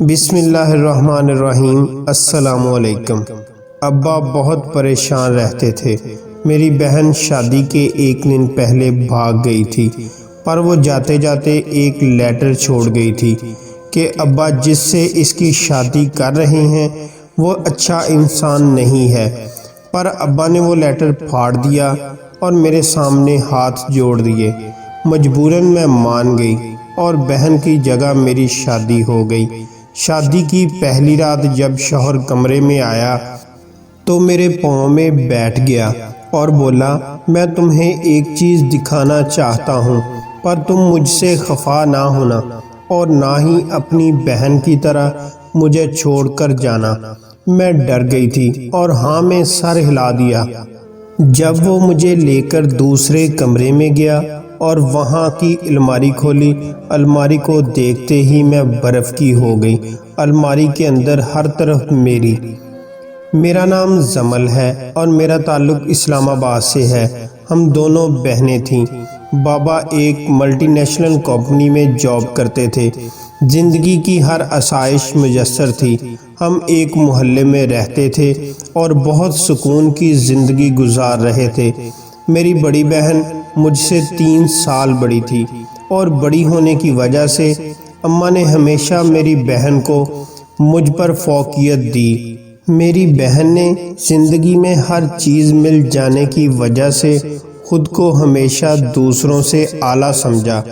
بسم اللہ الرحمن الرحیم۔ السلام علیکم۔ ابا بہت پریشان رہتے تھے۔ میری بہن شادی کے ایک دن پہلے بھاگ گئی تھی، پر وہ جاتے جاتے ایک لیٹر چھوڑ گئی تھی کہ ابا جس سے اس کی شادی کر رہے ہیں وہ اچھا انسان نہیں ہے۔ پر ابا نے وہ لیٹر پھاڑ دیا اور میرے سامنے ہاتھ جوڑ دیے۔ مجبوراً میں مان گئی اور بہن کی جگہ میری شادی ہو گئی۔ شادی کی پہلی رات جب شوہر کمرے میں آیا تو میرے پاؤں میں بیٹھ گیا اور بولا، میں تمہیں ایک چیز دکھانا چاہتا ہوں، پر تم مجھ سے خفا نہ ہونا اور نہ ہی اپنی بہن کی طرح مجھے چھوڑ کر جانا۔ میں ڈر گئی تھی اور ہاں میں سر ہلا دیا۔ جب وہ مجھے لے کر دوسرے کمرے میں گیا اور وہاں کی الماری کھولی، الماری کو دیکھتے ہی میں برف کی ہو گئی۔ الماری کے اندر ہر طرف میرا نام زمل ہے اور میرا تعلق اسلام آباد سے ہے۔ ہم دونوں بہنیں تھیں۔ بابا ایک ملٹی نیشنل کمپنی میں جاب کرتے تھے۔ زندگی کی ہر آسائش میسر تھی۔ ہم ایک محلے میں رہتے تھے اور بہت سکون کی زندگی گزار رہے تھے۔ میری بڑی بہن مجھ سے 3 سال بڑی تھی اور بڑی ہونے کی وجہ سے اماں نے ہمیشہ میری بہن کو مجھ پر فوقیت دی۔ میری بہن نے زندگی میں ہر چیز مل جانے کی وجہ سے خود کو ہمیشہ دوسروں سے اعلیٰ سمجھا،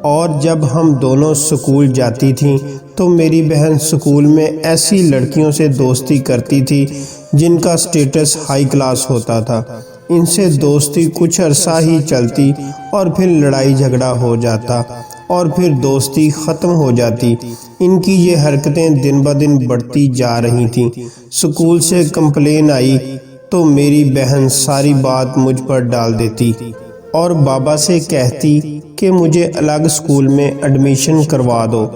اور جب ہم دونوں سکول جاتی تھیں تو میری بہن سکول میں ایسی لڑکیوں سے دوستی کرتی تھی جن کا سٹیٹس ہائی کلاس ہوتا تھا۔ ان سے دوستی کچھ عرصہ ہی چلتی اور پھر لڑائی جھگڑا ہو جاتا اور پھر دوستی ختم ہو جاتی۔ ان کی یہ حرکتیں دن بدن بڑھتی جا رہی تھیں۔ سکول سے کمپلین آئی تو میری بہن ساری بات مجھ پر ڈال دیتی اور بابا سے کہتی کہ مجھے الگ سکول میں ایڈمیشن کروا دو۔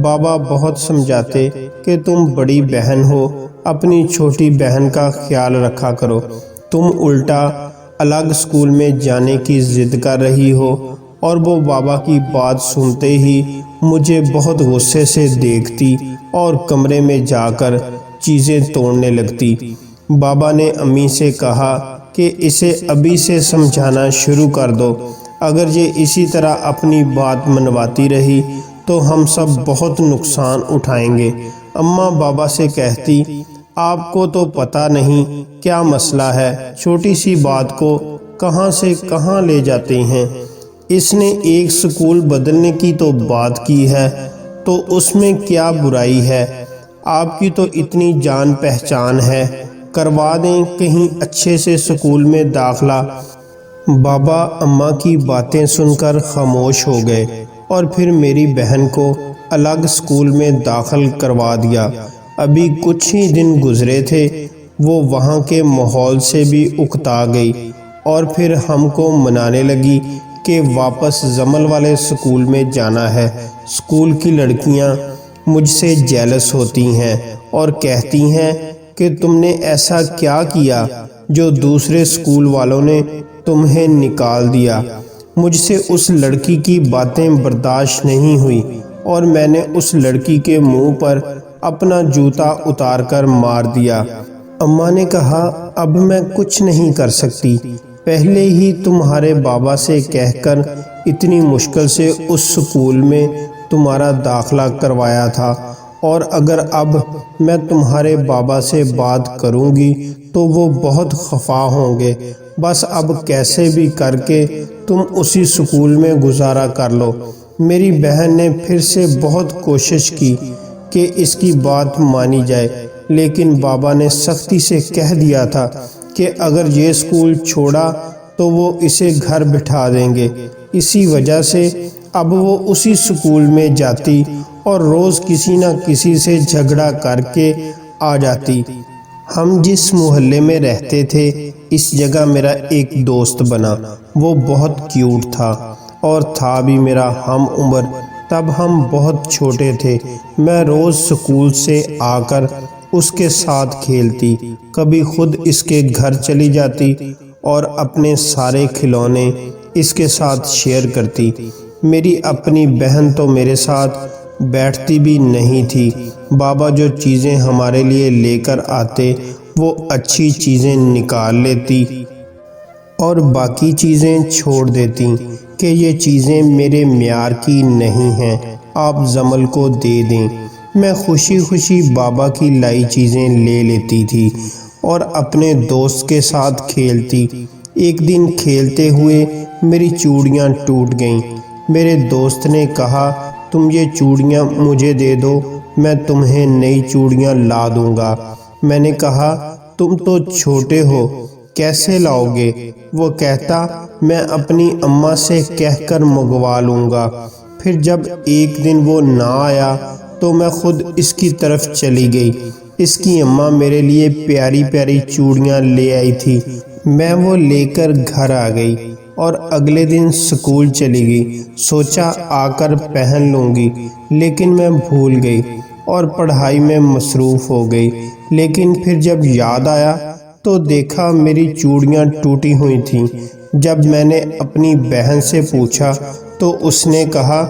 بابا بہت سمجھاتے کہ تم بڑی بہن ہو، اپنی چھوٹی بہن کا خیال رکھا کرو، تم الٹا الگ سکول میں جانے کی ضد کر رہی ہو۔ اور وہ بابا کی بات سنتے ہی مجھے بہت غصے سے دیکھتی اور کمرے میں جا کر چیزیں توڑنے لگتی۔ بابا نے امی سے کہا کہ اسے ابھی سے سمجھانا شروع کر دو، اگر یہ اسی طرح اپنی بات منواتی رہی تو ہم سب بہت نقصان اٹھائیں گے۔ اماں بابا سے کہتی، آپ کو تو پتہ نہیں کیا مسئلہ ہے، چھوٹی سی بات کو کہاں سے کہاں لے جاتے ہیں۔ اس نے ایک سکول بدلنے کی تو بات کی ہے تو اس میں کیا برائی ہے؟ آپ کی تو اتنی جان پہچان ہے، کروا دیں کہیں اچھے سے سکول میں داخلہ۔ بابا اماں کی باتیں سن کر خاموش ہو گئے اور پھر میری بہن کو الگ سکول میں داخل کروا دیا۔ ابھی کچھ ہی دن گزرے تھے، وہ وہاں کے ماحول سے بھی اکتا گئی اور پھر ہم کو منانے لگی کہ واپس زمل والے سکول میں جانا ہے۔ سکول کی لڑکیاں مجھ سے جیلس ہوتی ہیں اور کہتی ہیں کہ تم نے ایسا کیا کیا جو دوسرے سکول والوں نے تمہیں نکال دیا۔ مجھ سے اس لڑکی کی باتیں برداشت نہیں ہوئی اور میں نے اس لڑکی کے منہ پر اپنا جوتا اتار کر مار دیا۔ اماں نے کہا، اب میں کچھ نہیں کر سکتی، پہلے ہی تمہارے بابا سے کہہ کر اتنی مشکل سے اس سکول میں تمہارا داخلہ کروایا تھا، اور اگر اب میں تمہارے بابا سے بات کروں گی تو وہ بہت خفا ہوں گے۔ بس اب کیسے بھی کر کے تم اسی سکول میں گزارا کر لو۔ میری بہن نے پھر سے بہت کوشش کی کہ اس کی بات مانی جائے، لیکن بابا نے سختی سے کہہ دیا تھا کہ اگر یہ سکول چھوڑا تو وہ اسے گھر بٹھا دیں گے۔ اسی وجہ سے اب وہ اسی سکول میں جاتی اور روز کسی نہ کسی سے جھگڑا کر کے آ جاتی۔ ہم جس محلے میں رہتے تھے اس جگہ میرا ایک دوست بنا، وہ بہت کیوٹ تھا اور تھا بھی میرا ہم عمر۔ تب ہم بہت چھوٹے تھے۔ میں روز سکول سے آ کر اس کے ساتھ کھیلتی، کبھی خود اس کے گھر چلی جاتی اور اپنے سارے کھلونے اس کے ساتھ شیئر کرتی۔ میری اپنی بہن تو میرے ساتھ بیٹھتی بھی نہیں تھی۔ بابا جو چیزیں ہمارے لیے لے کر آتے وہ اچھی چیزیں نکال لیتی اور باقی چیزیں چھوڑ دیتی کہ یہ چیزیں میرے معیار کی نہیں ہیں، آپ زمل کو دے دیں۔ میں خوشی خوشی بابا کی لائی چیزیں لے لیتی تھی اور اپنے دوست کے ساتھ کھیلتی۔ ایک دن کھیلتے ہوئے میری چوڑیاں ٹوٹ گئیں۔ میرے دوست نے کہا تم یہ چوڑیاں مجھے دے دو، میں تمہیں نئی چوڑیاں لا دوں گا۔ میں نے کہا تم تو چھوٹے ہو، کیسے لاؤ گے؟ وہ کہتا میں اپنی اماں سے کہہ کر منگوا لوں گا۔ پھر جب ایک دن وہ نہ آیا تو میں خود اس کی طرف چلی گئی۔ اس کی اماں میرے لیے پیاری پیاری چوڑیاں لے آئی تھی۔ میں وہ لے کر گھر آ گئی اور اگلے دن سکول چلی گئی۔ سوچا آ کر پہن لوں گی، لیکن میں بھول گئی اور پڑھائی میں مصروف ہو گئی۔ لیکن پھر جب یاد آیا تو دیکھا میری چوڑیاں ٹوٹی ہوئی تھیں۔ جب میں نے اپنی بہن سے پوچھا تو اس نے کہا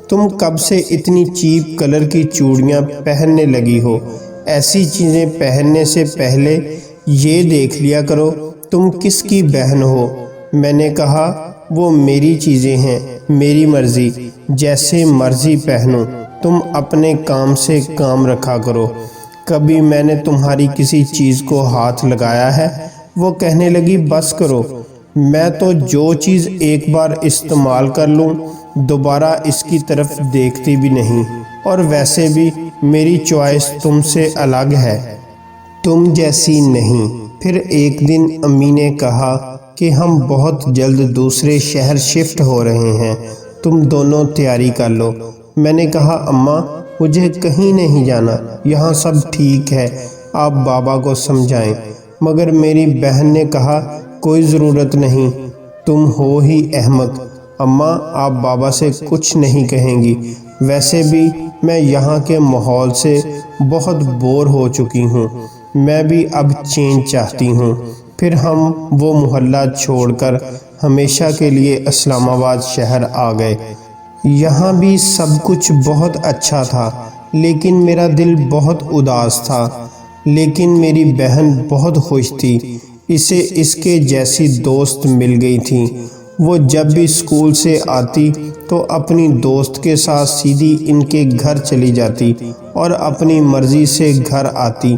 تم کب سے اتنی چیپ کلر کی چوڑیاں پہننے لگی ہو؟ ایسی چیزیں پہننے سے پہلے یہ دیکھ لیا کرو تم کس کی بہن ہو۔ میں نے کہا وہ میری چیزیں ہیں، میری مرضی، جیسے مرضی پہنو، تم اپنے کام سے کام رکھا کرو۔ کبھی میں نے تمہاری کسی چیز کو ہاتھ لگایا ہے؟ وہ کہنے لگی بس کرو، میں تو جو چیز ایک بار استعمال کر لوں دوبارہ اس کی طرف دیکھتی بھی نہیں، اور ویسے بھی میری چوائس تم سے الگ ہے، تم جیسی نہیں۔ پھر ایک دن امی نے کہا کہ ہم بہت جلد دوسرے شہر شفٹ ہو رہے ہیں، تم دونوں تیاری کر لو۔ میں نے کہا اماں مجھے کہیں نہیں جانا، یہاں سب ٹھیک ہے، آپ بابا کو سمجھائیں۔ مگر میری بہن نے کہا کوئی ضرورت نہیں، تم ہو ہی احمق، اماں آپ بابا سے کچھ نہیں کہیں گی، ویسے بھی میں یہاں کے ماحول سے بہت بور ہو چکی ہوں، میں بھی اب چینج چاہتی ہوں۔ پھر ہم وہ محلہ چھوڑ کر ہمیشہ کے لیے اسلام آباد شہر آ گئے۔ یہاں بھی سب کچھ بہت اچھا تھا، لیکن میرا دل بہت اداس تھا۔ لیکن میری بہن بہت خوش تھی، اسے اس کے جیسی دوست مل گئی تھی۔ وہ جب بھی اسکول سے آتی تو اپنی دوست کے ساتھ سیدھی ان کے گھر چلی جاتی اور اپنی مرضی سے گھر آتی۔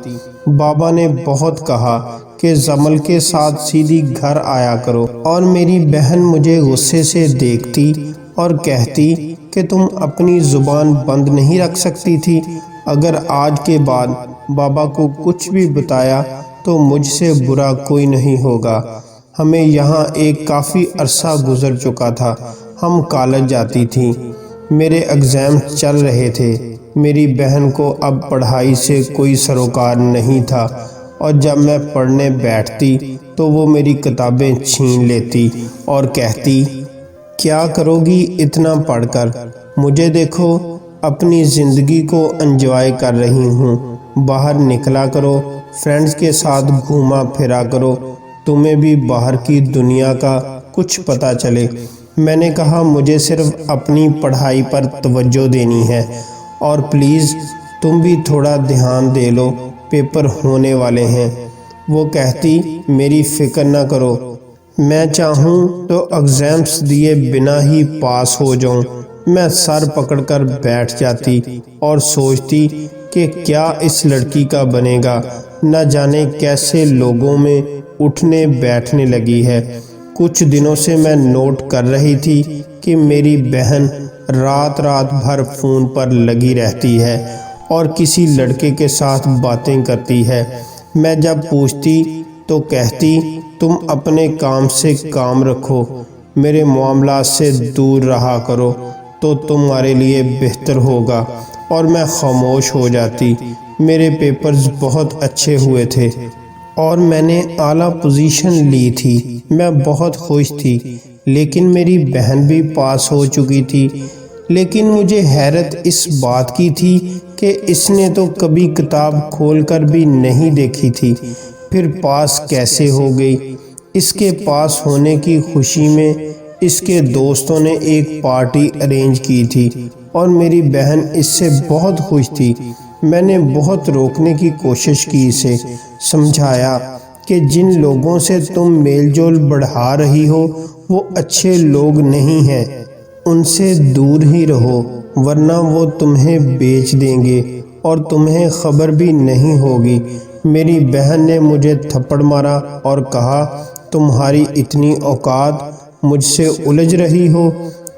بابا نے بہت کہا کہ زمل کے ساتھ سیدھی گھر آیا کرو، اور میری بہن مجھے غصے سے دیکھتی اور کہتی کہ تم اپنی زبان بند نہیں رکھ سکتی تھی؟ اگر آج کے بعد بابا کو کچھ بھی بتایا تو مجھ سے برا کوئی نہیں ہوگا۔ ہمیں یہاں ایک کافی عرصہ گزر چکا تھا، ہم کالج جاتی تھیں، میرے ایگزام چل رہے تھے۔ میری بہن کو اب پڑھائی سے کوئی سروکار نہیں تھا، اور جب میں پڑھنے بیٹھتی تو وہ میری کتابیں چھین لیتی اور کہتی کیا کرو گی اتنا پڑھ کر؟ مجھے دیکھو، اپنی زندگی کو انجوائے کر رہی ہوں، باہر نکلا کرو، فرینڈز کے ساتھ گھوما پھرا کرو، تمہیں بھی باہر کی دنیا کا کچھ پتہ چلے۔ میں نے کہا مجھے صرف اپنی پڑھائی پر توجہ دینی ہے، اور پلیز تم بھی تھوڑا دھیان دے لو، پیپر ہونے والے ہیں۔ وہ کہتی میری فکر نہ کرو، میں چاہوں تو ایگزامس دیے بنا ہی پاس ہو جاؤں۔ میں سر پکڑ کر بیٹھ جاتی اور سوچتی کہ کیا اس لڑکی کا بنے گا، نہ جانے کیسے لوگوں میں اٹھنے بیٹھنے لگی ہے۔ کچھ دنوں سے میں نوٹ کر رہی تھی کہ میری بہن رات بھر فون پر لگی رہتی ہے اور کسی لڑکے کے ساتھ باتیں کرتی ہے۔ میں جب پوچھتی تو کہتی تم اپنے کام سے کام رکھو، میرے معاملات سے دور رہا کرو تو تمہارے لیے بہتر ہوگا، اور میں خاموش ہو جاتی۔ میرے پیپرز بہت اچھے ہوئے تھے اور میں نے اعلیٰ پوزیشن لی تھی، میں بہت خوش تھی، لیکن میری بہن بھی پاس ہو چکی تھی۔ لیکن مجھے حیرت اس بات کی تھی کہ اس نے تو کبھی کتاب کھول کر بھی نہیں دیکھی تھی، پھر پاس کیسے ہو گئی؟ اس کے پاس ہونے کی خوشی میں اس کے دوستوں نے ایک پارٹی ارینج کی تھی، اور میری بہن اس سے بہت خوش تھی۔ میں نے بہت روکنے کی کوشش کی، اسے سمجھایا کہ جن لوگوں سے تم میل جول بڑھا رہی ہو وہ اچھے لوگ نہیں ہیں، ان سے دور ہی رہو، ورنہ وہ تمہیں بیچ دیں گے اور تمہیں خبر بھی نہیں ہوگی۔ میری بہن نے مجھے تھپڑ مارا اور کہا، تمہاری اتنی اوقات، مجھ سے الجھ رہی ہو،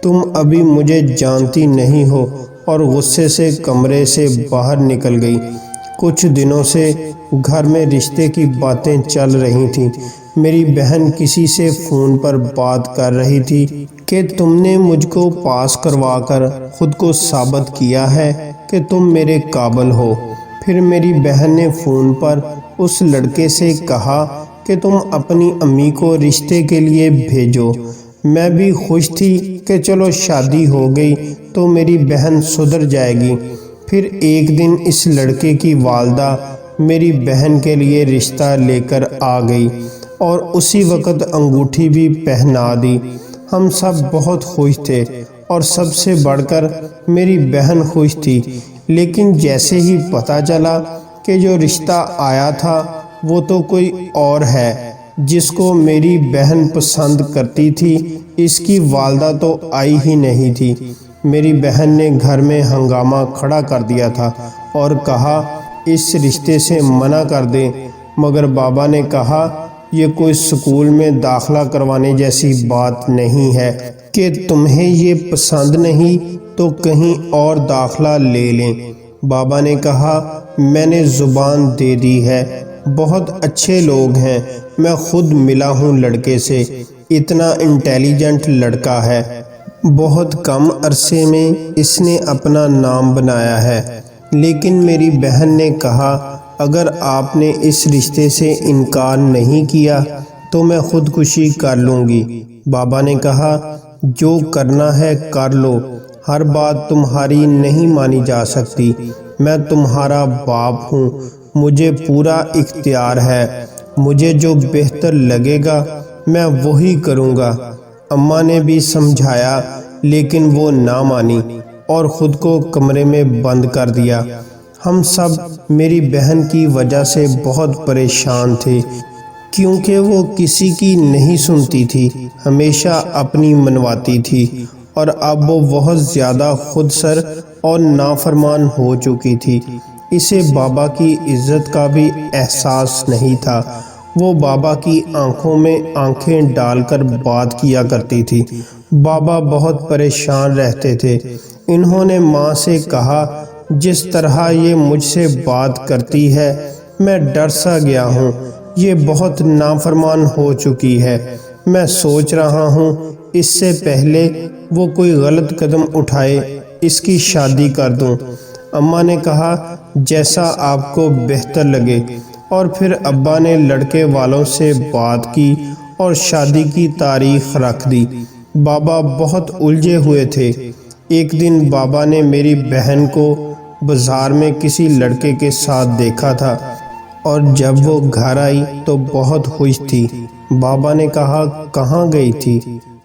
تم ابھی مجھے جانتی نہیں ہو، اور غصے سے کمرے سے باہر نکل گئی۔ کچھ دنوں سے گھر میں رشتے کی باتیں چل رہی تھیں۔ میری بہن کسی سے فون پر بات کر رہی تھی کہ تم نے مجھ کو پاس کروا کر خود کو ثابت کیا ہے کہ تم میرے قابل ہو۔ پھر میری بہن نے فون پر اس لڑکے سے کہا کہ تم اپنی امی کو رشتے کے لیے بھیجو۔ میں بھی خوش تھی کہ چلو شادی ہو گئی تو میری بہن سدھر جائے گی۔ پھر ایک دن اس لڑکے کی والدہ میری بہن کے لیے رشتہ لے کر آ گئی اور اسی وقت انگوٹھی بھی پہنا دی۔ ہم سب بہت خوش تھے اور سب سے بڑھ کر میری بہن خوش تھی، لیکن جیسے ہی پتہ چلا کہ جو رشتہ آیا تھا وہ تو کوئی اور ہے جس کو میری بہن پسند کرتی تھی، اس کی والدہ تو آئی ہی نہیں تھی۔ میری بہن نے گھر میں ہنگامہ کھڑا کر دیا تھا اور کہا اس رشتے سے منع کر دیں، مگر بابا نے کہا یہ کوئی سکول میں داخلہ کروانے جیسی بات نہیں ہے کہ تمہیں یہ پسند نہیں تو کہیں اور داخلہ لے لیں۔ بابا نے کہا میں نے زبان دے دی ہے، بہت اچھے لوگ ہیں، میں خود ملا ہوں لڑکے سے، اتنا انٹیلیجنٹ لڑکا ہے، بہت کم عرصے میں اس نے اپنا نام بنایا ہے۔ لیکن میری بہن نے کہا اگر آپ نے اس رشتے سے انکار نہیں کیا تو میں خودکشی کر لوں گی۔ بابا نے کہا جو کرنا ہے کر لو، ہر بات تمہاری نہیں مانی جا سکتی، میں تمہارا باپ ہوں، مجھے پورا اختیار ہے، مجھے جو بہتر لگے گا میں وہی کروں گا۔ اماں نے بھی سمجھایا لیکن وہ نہ مانی اور خود کو کمرے میں بند کر دیا۔ ہم سب میری بہن کی وجہ سے بہت پریشان تھے کیونکہ وہ کسی کی نہیں سنتی تھی، ہمیشہ اپنی منواتی تھی، اور اب وہ بہت زیادہ خود سر اور نافرمان ہو چکی تھی۔ اسے بابا کی عزت کا بھی احساس نہیں تھا، وہ بابا کی آنکھوں میں آنکھیں ڈال کر بات کیا کرتی تھی۔ بابا بہت پریشان رہتے تھے۔ انہوں نے ماں سے کہا جس طرح یہ مجھ سے بات کرتی ہے میں ڈر سا گیا ہوں، یہ بہت نافرمان ہو چکی ہے، میں سوچ رہا ہوں اس سے پہلے وہ کوئی غلط قدم اٹھائے اس کی شادی کر دوں۔ اماں نے کہا جیسا آپ کو بہتر لگے، اور پھر ابا نے لڑکے والوں سے بات کی اور شادی کی تاریخ رکھ دی۔ بابا بہت الجھے ہوئے تھے۔ ایک دن بابا نے میری بہن کو بازار میں کسی لڑکے کے ساتھ دیکھا تھا، اور جب وہ گھر آئی تو بہت خوش تھی۔ بابا نے کہا کہاں گئی تھی؟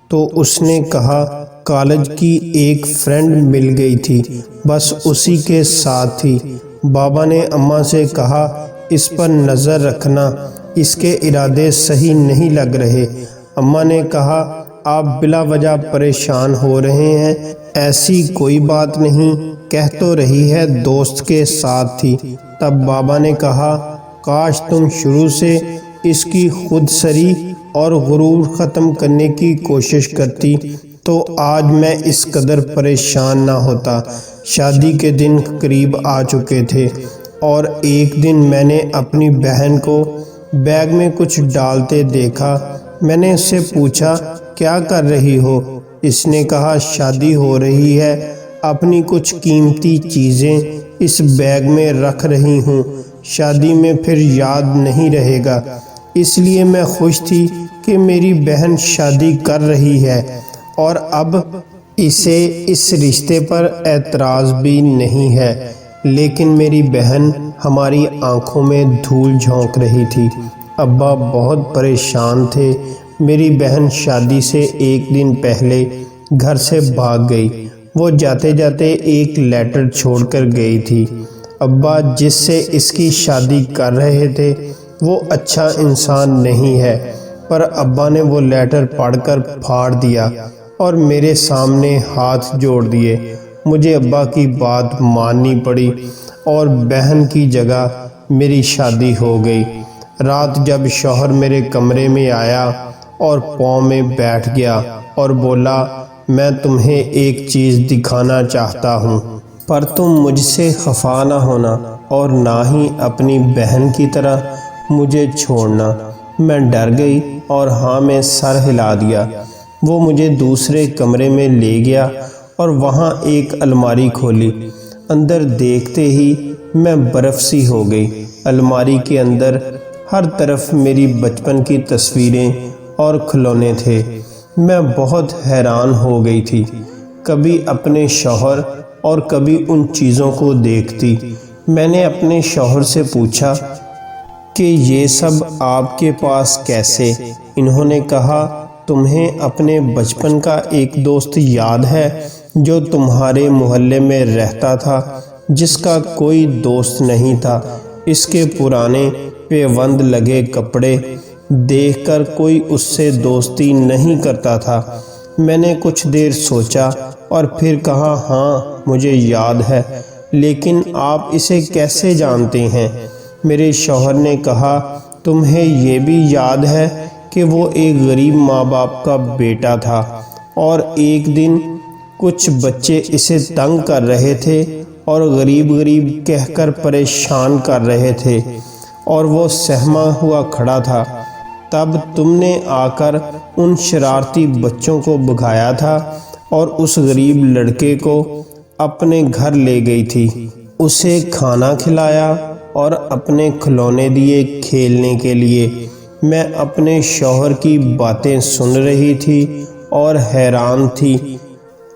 تو اس نے کہا کالج کی ایک فرینڈ مل گئی تھی، بس اسی کے ساتھ تھی۔ بابا نے اماں سے کہا اس پر نظر رکھنا، اس کے ارادے صحیح نہیں لگ رہے۔ اماں نے کہا آپ بلا وجہ پریشان ہو رہے ہیں، ایسی کوئی بات نہیں، کہہ تو رہی ہے دوست کے ساتھ تھی۔ تب بابا نے کہا کاش تم شروع سے اس کی خود سری اور غرور ختم کرنے کی کوشش کرتی تو آج میں اس قدر پریشان نہ ہوتا۔ شادی کے دن قریب آ چکے تھے اور ایک دن میں نے اپنی بہن کو بیگ میں کچھ ڈالتے دیکھا۔ میں نے اس سے پوچھا کیا کر رہی ہو؟ اس نے کہا شادی ہو رہی ہے، اپنی کچھ قیمتی چیزیں اس بیگ میں رکھ رہی ہوں، شادی میں پھر یاد نہیں رہے گا، اس لیے میں خوش تھی کہ میری بہن شادی کر رہی ہے اور اب اسے اس رشتے پر اعتراض بھی نہیں ہے۔ لیکن میری بہن ہماری آنکھوں میں دھول جھونک رہی تھی۔ ابا بہت پریشان تھے۔ میری بہن شادی سے ایک دن پہلے گھر سے بھاگ گئی۔ وہ جاتے جاتے ایک لیٹر چھوڑ کر گئی تھی۔ ابا جس سے اس کی شادی کر رہے تھے وہ اچھا انسان نہیں ہے، پر ابا نے وہ لیٹر پڑھ کر پھاڑ دیا اور میرے سامنے ہاتھ جوڑ دیے۔ مجھے ابا کی بات ماننی پڑی اور بہن کی جگہ میری شادی ہو گئی۔ رات جب شوہر میرے کمرے میں آیا اور پاؤں میں بیٹھ گیا اور بولا، میں تمہیں ایک چیز دکھانا چاہتا ہوں، پر تم مجھ سے خفا نہ ہونا اور نہ ہی اپنی بہن کی طرح مجھے چھوڑنا۔ میں ڈر گئی اور ہاں میں سر ہلا دیا۔ وہ مجھے دوسرے کمرے میں لے گیا اور وہاں ایک الماری کھولی۔ اندر دیکھتے ہی میں برف سی ہو گئی۔ الماری کے اندر ہر طرف میری بچپن کی تصویریں اور کھلونے تھے۔ میں بہت حیران ہو گئی تھی، کبھی اپنے شوہر اور کبھی ان چیزوں کو دیکھتی۔ میں نے اپنے شوہر سے پوچھا کہ یہ سب آپ کے پاس کیسے؟ انہوں نے کہا، تمہیں اپنے بچپن کا ایک دوست یاد ہے جو تمہارے محلے میں رہتا تھا، جس کا کوئی دوست نہیں تھا؟ اس کے پرانے پیوند لگے کپڑے دیکھ کر کوئی اس سے دوستی نہیں کرتا تھا۔ میں نے کچھ دیر سوچا اور پھر کہا، ہاں مجھے یاد ہے، لیکن آپ اسے کیسے جانتے ہیں؟ میرے شوہر نے کہا، تمہیں یہ بھی یاد ہے کہ وہ ایک غریب ماں باپ کا بیٹا تھا اور ایک دن کچھ بچے اسے تنگ کر رہے تھے اور غریب غریب کہہ کر پریشان کر رہے تھے اور وہ سہما ہوا کھڑا تھا۔ تب تم نے آ کر ان شرارتی بچوں کو بھگایا تھا اور اس غریب لڑکے کو اپنے گھر لے گئی تھی، اسے کھانا کھلایا اور اپنے کھلونے دیے کھیلنے کے لیے۔ میں اپنے شوہر کی باتیں سن رہی تھی اور حیران تھی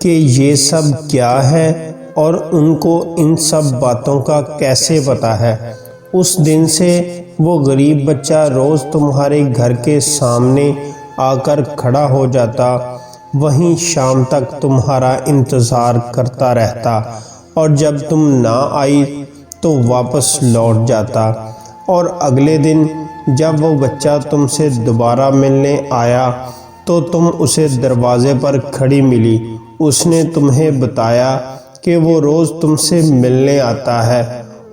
کہ یہ سب کیا ہے اور ان کو ان سب باتوں کا کیسے پتہ ہے۔ اس دن سے وہ غریب بچہ روز تمہارے گھر کے سامنے آ کر کھڑا ہو جاتا، وہیں شام تک تمہارا انتظار کرتا رہتا اور جب تم نہ آئی تو واپس لوٹ جاتا، اور اگلے دن جب وہ بچہ تم سے دوبارہ ملنے آیا تو تم اسے دروازے پر کھڑی ملی۔ اس نے تمہیں بتایا کہ وہ روز تم سے ملنے آتا ہے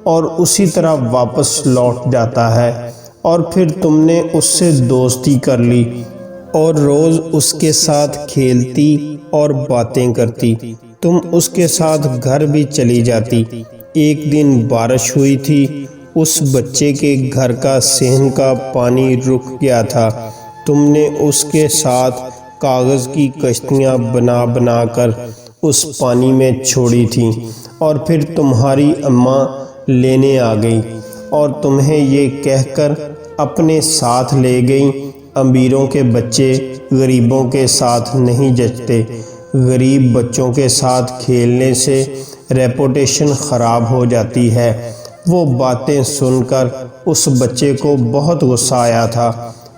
اور اسی طرح واپس لوٹ جاتا ہے، اور پھر تم نے اس سے دوستی کر لی اور روز اس کے ساتھ کھیلتی اور باتیں کرتی۔ تم اس کے ساتھ گھر بھی چلی جاتی۔ ایک دن بارش ہوئی تھی، اس بچے کے گھر کا صحن کا پانی رک گیا تھا۔ تم نے اس کے ساتھ کاغذ کی کشتیاں بنا بنا کر اس پانی میں چھوڑی تھیں، اور پھر تمہاری اماں لینے آ گئیں اور تمہیں یہ کہہ کر اپنے ساتھ لے گئیں، امیروں کے بچے غریبوں کے ساتھ نہیں جچتے، غریب بچوں کے ساتھ کھیلنے سے ریپوٹیشن خراب ہو جاتی ہے۔ وہ باتیں سن کر اس بچے کو بہت غصہ آیا تھا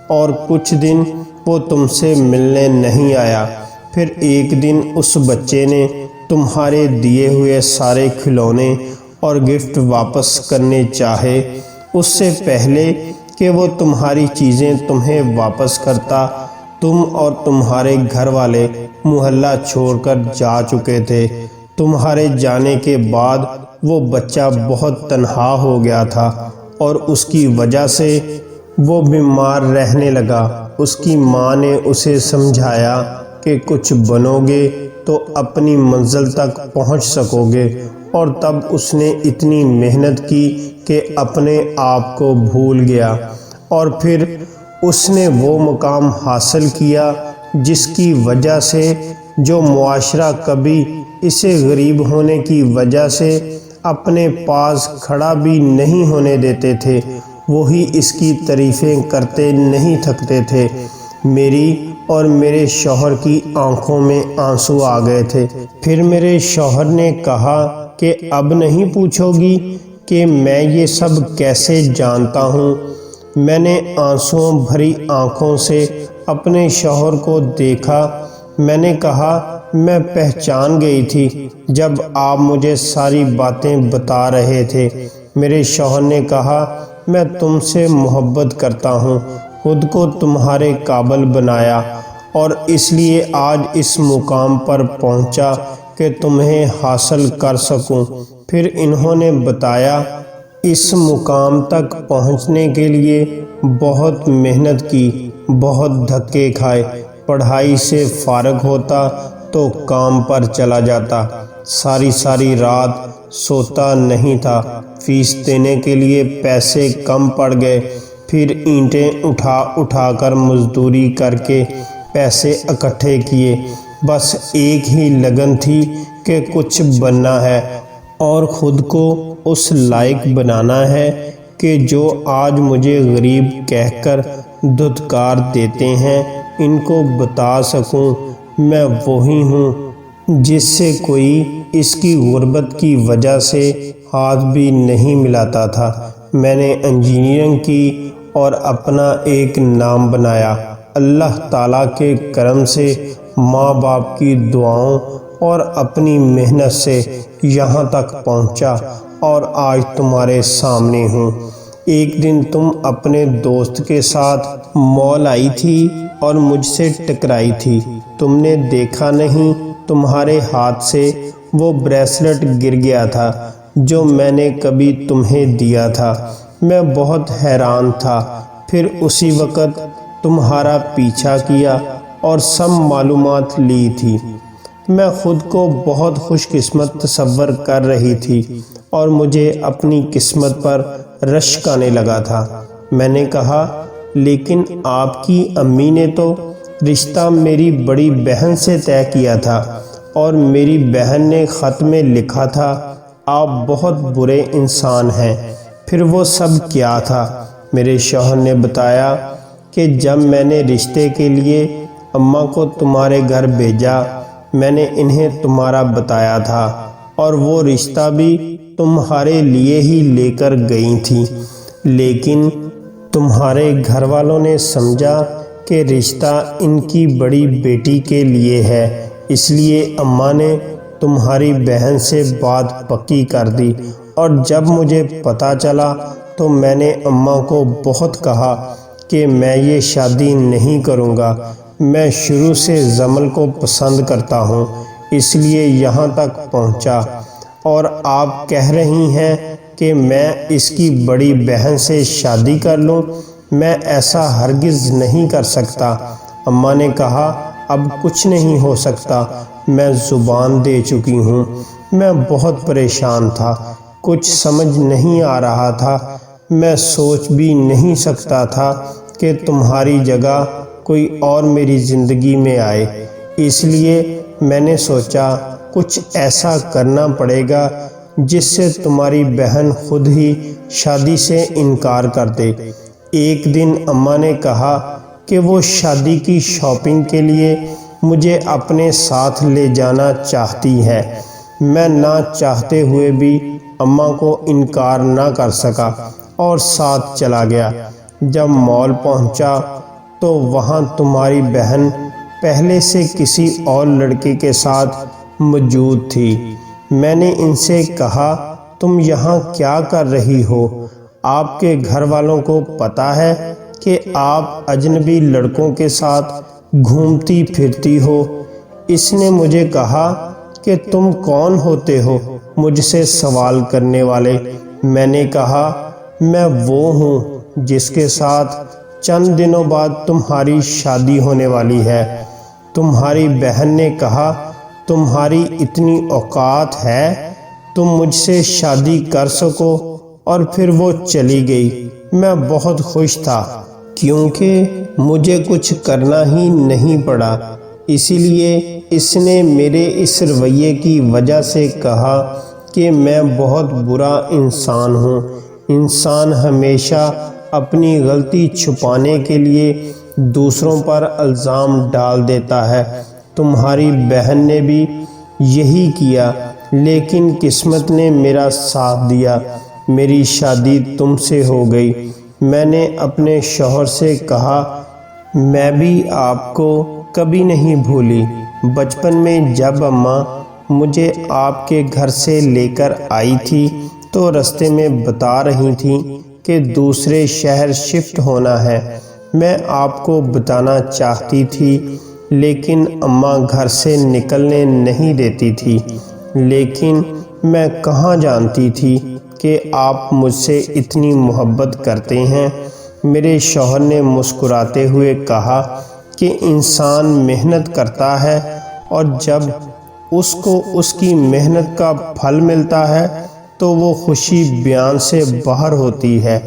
اور کچھ دن وہ تم سے ملنے نہیں آیا۔ پھر ایک دن اس بچے نے تمہارے دیے ہوئے سارے کھلونے اور گفٹ واپس کرنے چاہے۔ اس سے پہلے کہ وہ تمہاری چیزیں تمہیں واپس کرتا، تم اور تمہارے گھر والے محلہ چھوڑ کر جا چکے تھے۔ تمہارے جانے کے بعد وہ بچہ بہت تنہا ہو گیا تھا اور اس کی وجہ سے وہ بیمار رہنے لگا۔ اس کی ماں نے اسے سمجھایا کہ کچھ بنو گے تو اپنی منزل تک پہنچ سکو گے، اور تب اس نے اتنی محنت کی کہ اپنے آپ کو بھول گیا، اور پھر اس نے وہ مقام حاصل کیا جس کی وجہ سے جو معاشرہ کبھی اسے غریب ہونے کی وجہ سے اپنے پاس کھڑا بھی نہیں ہونے دیتے تھے، وہی اس کی تعریفیں کرتے نہیں تھکتے تھے۔ میری اور میرے شوہر کی آنکھوں میں آنسو آ گئے تھے۔ پھر میرے شوہر نے کہا کہ اب نہیں پوچھو گی کہ میں یہ سب کیسے جانتا ہوں؟ میں نے آنسوؤں بھری آنکھوں سے اپنے شوہر کو دیکھا۔ میں نے کہا میں پہچان گئی تھی جب آپ مجھے ساری باتیں بتا رہے تھے۔ میرے شوہر نے کہا میں تم سے محبت کرتا ہوں، خود کو تمہارے قابل بنایا اور اس لیے آج اس مقام پر پہنچا کہ تمہیں حاصل کر سکوں۔ پھر انہوں نے بتایا اس مقام تک پہنچنے کے لیے بہت محنت کی، بہت دھکے کھائے، پڑھائی سے فارغ ہوتا تو کام پر چلا جاتا، ساری رات سوتا نہیں تھا، فیس دینے کے لیے پیسے کم پڑ گئے، پھر اینٹیں اٹھا کر مزدوری کر کے پیسے اکٹھے کیے، بس ایک ہی لگن تھی کہ کچھ بننا ہے اور خود کو اس لائق بنانا ہے کہ جو آج مجھے غریب کہہ کر دھتکار دیتے ہیں ان کو بتا سکوں میں وہی ہوں جس سے کوئی اس کی غربت کی وجہ سے ہاتھ بھی نہیں ملاتا تھا۔ میں نے انجینئرنگ کی اور اپنا ایک نام بنایا۔ اللہ تعالیٰ کے کرم سے ماں باپ کی دعاؤں اور اپنی محنت سے یہاں تک پہنچا اور آج تمہارے سامنے ہوں۔ ایک دن تم اپنے دوست کے ساتھ مال آئی تھی اور مجھ سے ٹکرائی تھی، تم نے دیکھا نہیں تمہارے ہاتھ سے وہ بریسلٹ گر گیا تھا جو میں نے کبھی تمہیں دیا تھا۔ میں بہت حیران تھا، پھر اسی وقت تمہارا پیچھا کیا اور سب معلومات لی تھی۔ میں خود کو بہت خوش قسمت تصور کر رہی تھی اور مجھے اپنی قسمت پر رشک آنے لگا تھا۔ میں نے کہا لیکن آپ کی امی نے تو رشتہ میری بڑی بہن سے طے کیا تھا اور میری بہن نے خط میں لکھا تھا آپ بہت برے انسان ہیں۔ پھر وہ سب کیا تھا؟ میرے شوہر نے بتایا کہ جب میں نے رشتے کے لیے اماں کو تمہارے گھر بھیجا میں نے انہیں تمہارا بتایا تھا اور وہ رشتہ بھی تمہارے لیے ہی لے کر گئی تھی، لیکن تمہارے گھر والوں نے سمجھا کہ رشتہ ان کی بڑی بیٹی کے لیے ہے، اس لیے اماں نے تمہاری بہن سے بات پکی کر دی اور جب مجھے پتہ چلا تو میں نے اماں کو بہت کہا کہ میں یہ شادی نہیں کروں گا، میں شروع سے جمل کو پسند کرتا ہوں اس لیے یہاں تک پہنچا، اور آپ کہہ رہی ہیں کہ میں اس کی بڑی بہن سے شادی کر لوں، میں ایسا ہرگز نہیں کر سکتا۔ اماں نے کہا اب کچھ نہیں ہو سکتا، میں زبان دے چکی ہوں۔ میں بہت پریشان تھا، کچھ سمجھ نہیں آ رہا تھا، میں سوچ بھی نہیں سکتا تھا کہ تمہاری جگہ کوئی اور میری زندگی میں آئے، اس لیے میں نے سوچا کچھ ایسا کرنا پڑے گا جس سے تمہاری بہن خود ہی شادی سے انکار کر دے۔ ایک دن اماں نے کہا کہ وہ شادی کی شاپنگ کے لیے مجھے اپنے ساتھ لے جانا چاہتی ہے۔ میں نہ چاہتے ہوئے بھی اماں کو انکار نہ کر سکا اور ساتھ چلا گیا۔ جب مال پہنچا تو وہاں تمہاری بہن پہلے سے کسی اور لڑکے کے ساتھ موجود تھی۔ میں نے ان سے کہا تم یہاں کیا کر رہی ہو؟ آپ کے گھر والوں کو پتہ ہے کہ آپ اجنبی لڑکوں کے ساتھ گھومتی پھرتی ہو؟ اس نے مجھے کہا کہ تم کون ہوتے ہو مجھ سے سوال کرنے والے؟ میں نے کہا میں وہ ہوں جس کے ساتھ چند دنوں بعد تمہاری شادی ہونے والی ہے۔ تمہاری بہن نے کہا تمہاری اتنی اوقات ہے تم مجھ سے شادی کر سکو، اور پھر وہ چلی گئی۔ میں بہت خوش تھا کیونکہ مجھے کچھ کرنا ہی نہیں پڑا، اسی لیے اس نے میرے اس رویے کی وجہ سے کہا کہ میں بہت برا انسان ہوں۔ انسان ہمیشہ اپنی غلطی چھپانے کے لیے دوسروں پر الزام ڈال دیتا ہے۔ تمہاری بہن نے بھی یہی کیا، لیکن قسمت نے میرا ساتھ دیا، میری شادی تم سے ہو گئی۔ میں نے اپنے شوہر سے کہا میں بھی آپ کو کبھی نہیں بھولی، بچپن میں جب اماں مجھے آپ کے گھر سے لے کر آئی تھی تو رستے میں بتا رہی تھیں کہ دوسرے شہر شفٹ ہونا ہے۔ میں آپ کو بتانا چاہتی تھی لیکن اماں گھر سے نکلنے نہیں دیتی تھی، لیکن میں کہاں جانتی تھی کہ آپ مجھ سے اتنی محبت کرتے ہیں۔ میرے شوہر نے مسکراتے ہوئے کہا کہ انسان محنت کرتا ہے اور جب اس کو اس کی محنت کا پھل ملتا ہے تو وہ خوشی بیان سے باہر ہوتی ہے،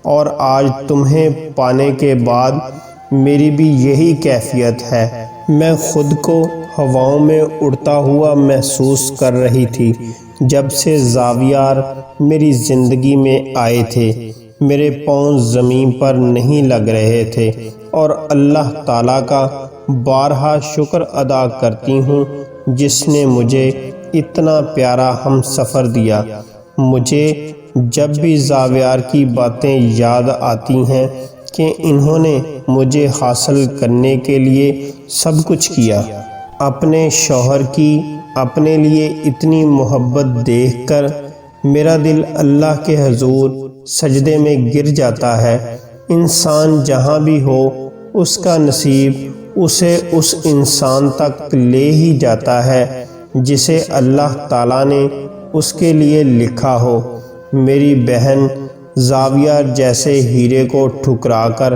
اور آج تمہیں پانے کے بعد میری بھی یہی کیفیت ہے۔ میں خود کو ہواؤں میں اڑتا ہوا محسوس کر رہی تھی جب سے زاویار میری زندگی میں آئے تھے۔ میرے پاؤں زمین پر نہیں لگ رہے تھے اور اللہ تعالیٰ کا بارہا شکر ادا کرتی ہوں جس نے مجھے اتنا پیارا ہم سفر دیا۔ مجھے جب بھی زاویار کی باتیں یاد آتی ہیں کہ انہوں نے مجھے حاصل کرنے کے لیے سب کچھ کیا۔ اپنے شوہر کی اپنے لیے اتنی محبت دیکھ کر میرا دل اللہ کے حضور سجدے میں گر جاتا ہے۔ انسان جہاں بھی ہو اس کا نصیب اسے اس انسان تک لے ہی جاتا ہے جسے اللہ تعالیٰ نے اس کے لیے لکھا ہو۔ میری بہن زاویار جیسے ہیرے کو ٹھکرا کر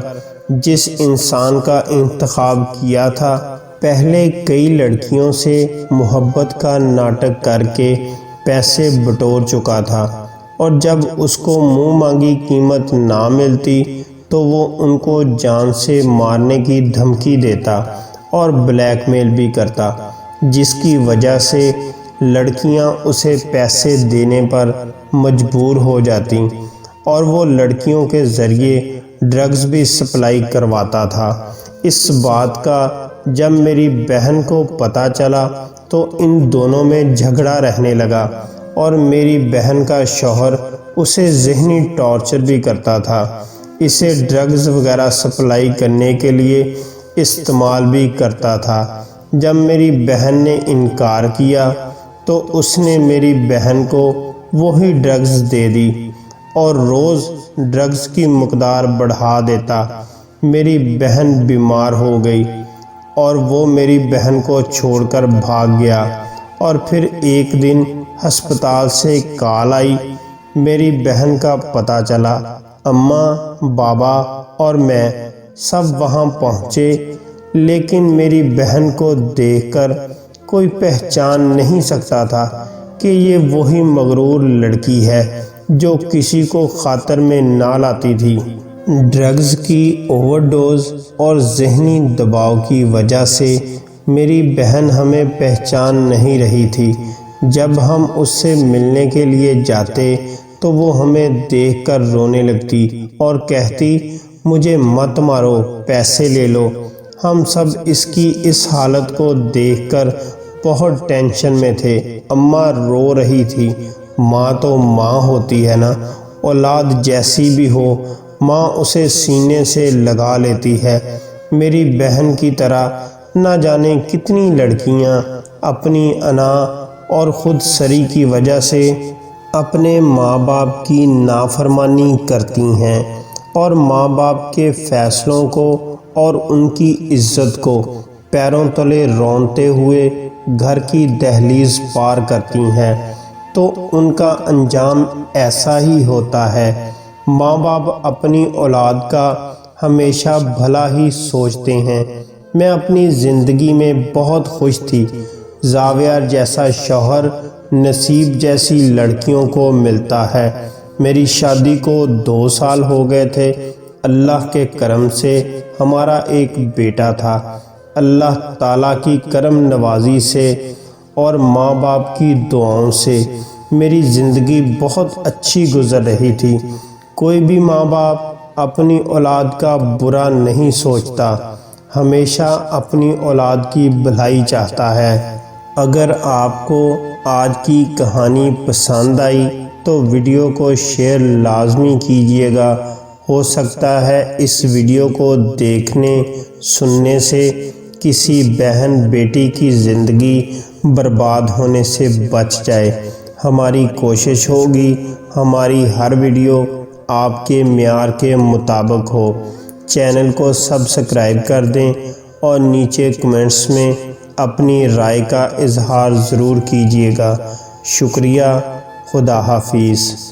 جس انسان کا انتخاب کیا تھا، پہلے کئی لڑکیوں سے محبت کا ناٹک کر کے پیسے بٹور چکا تھا، اور جب اس کو منہ مانگی قیمت نہ ملتی تو وہ ان کو جان سے مارنے کی دھمکی دیتا اور بلیک میل بھی کرتا، جس کی وجہ سے لڑکیاں اسے پیسے دینے پر مجبور ہو جاتیں، اور وہ لڑکیوں کے ذریعے ڈرگز بھی سپلائی کرواتا تھا۔ اس بات کا جب میری بہن کو پتہ چلا تو ان دونوں میں جھگڑا رہنے لگا، اور میری بہن کا شوہر اسے ذہنی ٹارچر بھی کرتا تھا، اسے ڈرگز وغیرہ سپلائی کرنے کے لیے استعمال بھی کرتا تھا۔ جب میری بہن نے انکار کیا تو اس نے میری بہن کو وہی ڈرگز دے دی اور روز ڈرگز کی مقدار بڑھا دیتا۔ میری بہن بیمار ہو گئی اور وہ میری بہن کو چھوڑ کر بھاگ گیا، اور پھر ایک دن ہسپتال سے کال آئی۔ میری بہن کا پتہ چلا، اماں، بابا اور میں سب وہاں پہنچے، لیکن میری بہن کو دیکھ کر کوئی پہچان نہیں سکتا تھا کہ یہ وہی مغرور لڑکی ہے جو کسی کو خاطر میں نہ لاتی تھی۔ ڈرگز کی اوور ڈوز اور ذہنی دباؤ کی وجہ سے میری بہن ہمیں پہچان نہیں رہی تھی۔ جب ہم اس سے ملنے کے لیے جاتے تو وہ ہمیں دیکھ کر رونے لگتی اور کہتی، مجھے مت مارو، پیسے لے لو۔ ہم سب اس کی اس حالت کو دیکھ کر بہت ٹینشن میں تھے۔ اماں رو رہی تھی۔ ماں تو ماں ہوتی ہے نا، اولاد جیسی بھی ہو ماں اسے سینے سے لگا لیتی ہے۔ میری بہن کی طرح نہ جانے کتنی لڑکیاں اپنی انا اور خود سری کی وجہ سے اپنے ماں باپ کی نافرمانی کرتی ہیں، اور ماں باپ کے فیصلوں کو اور ان کی عزت کو پیروں تلے رونتے ہوئے گھر کی دہلیز پار کرتی ہیں، تو ان کا انجام ایسا ہی ہوتا ہے۔ ماں باپ اپنی اولاد کا ہمیشہ بھلا ہی سوچتے ہیں۔ میں اپنی زندگی میں بہت خوش تھی۔ زاویار جیسا شوہر نصیب جیسی لڑکیوں کو ملتا ہے۔ میری شادی کو 2 سال ہو گئے تھے۔ اللہ کے کرم سے ہمارا ایک بیٹا تھا۔ اللہ تعالیٰ کی کرم نوازی سے اور ماں باپ کی دعاؤں سے میری زندگی بہت اچھی گزر رہی تھی۔ کوئی بھی ماں باپ اپنی اولاد کا برا نہیں سوچتا، ہمیشہ اپنی اولاد کی بھلائی چاہتا ہے۔ اگر آپ کو آج کی کہانی پسند آئی تو ویڈیو کو شیئر لازمی کیجیے گا۔ ہو سکتا ہے اس ویڈیو کو دیکھنے سننے سے کسی بہن بیٹی کی زندگی برباد ہونے سے بچ جائے۔ ہماری کوشش ہوگی ہماری ہر ویڈیو آپ کے معیار کے مطابق ہو۔ چینل کو سبسکرائب کر دیں اور نیچے کمنٹس میں اپنی رائے کا اظہار ضرور کیجیے گا۔ شکریہ۔ خدا حافظ۔